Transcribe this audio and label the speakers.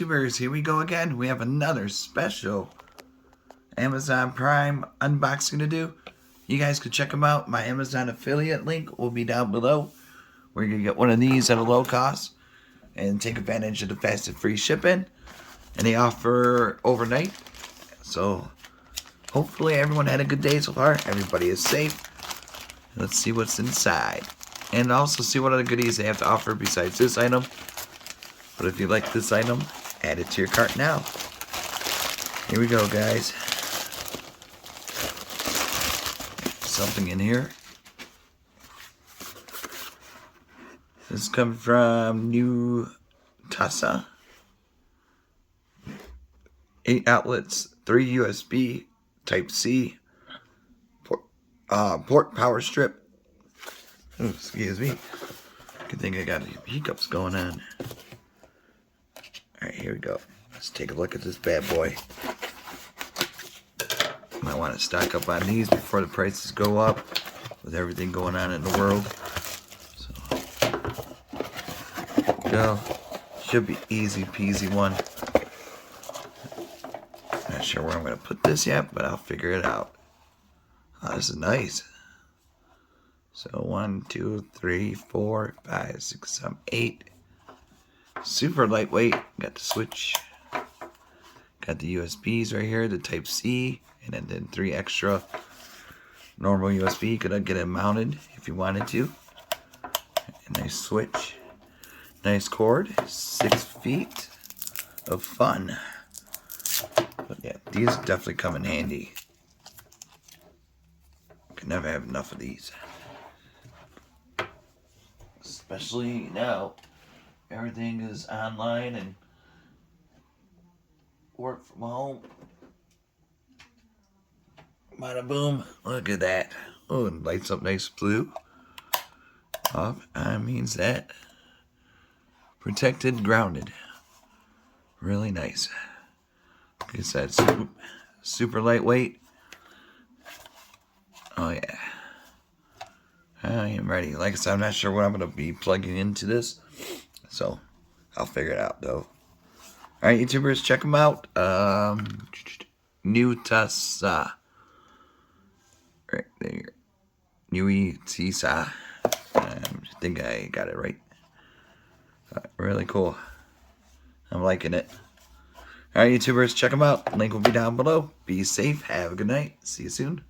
Speaker 1: YouTubers, here we go again. We have another special Amazon Prime unboxing to do. You guys can check them out. My Amazon affiliate link will be down below, where you can get one of these at a low cost and take advantage of the fast and free shipping. And they offer overnight. So hopefully everyone had a good day so far. Everybody is safe. Let's see what's inside. And also see what other goodies they have to offer besides this item. But if you like this item, add it to your cart now. Here we go, guys. Something in here. This comes from Nuetsa. 8 outlets, 3 USB, Type-C, port power strip. Ooh, excuse me. Good thing I got hiccups going on. Alright, here we go. Let's take a look at this bad boy. Might want to stock up on these before the prices go up with everything going on in the world. So, go. Should be easy peasy one. Not sure where I'm going to put this yet, but I'll figure it out. Oh, this is nice. So 1, 2, 3, 4, 5, 6, 7, 8. Super lightweight. Got the switch. Got the USBs right here, the Type-C, and then 3 extra normal USB. Could get it mounted if you wanted to. A nice switch. Nice cord. 6 feet of fun. But yeah, these definitely come in handy. Can never have enough of these. Especially now. Everything is online and work from home. Bada boom. Look at that. Oh, it lights up nice blue. Off. Means that protected, grounded. Really nice. Like I said, super lightweight. Oh yeah. I am ready. Like I said, I'm not sure what I'm going to be plugging into this. So, I'll figure it out, though. Alright, YouTubers, check them out. Nuetsa. Right there. Nuetsa. I think I got it right. Really cool. I'm liking it. Alright, YouTubers, check them out. Link will be down below. Be safe. Have a good night. See you soon.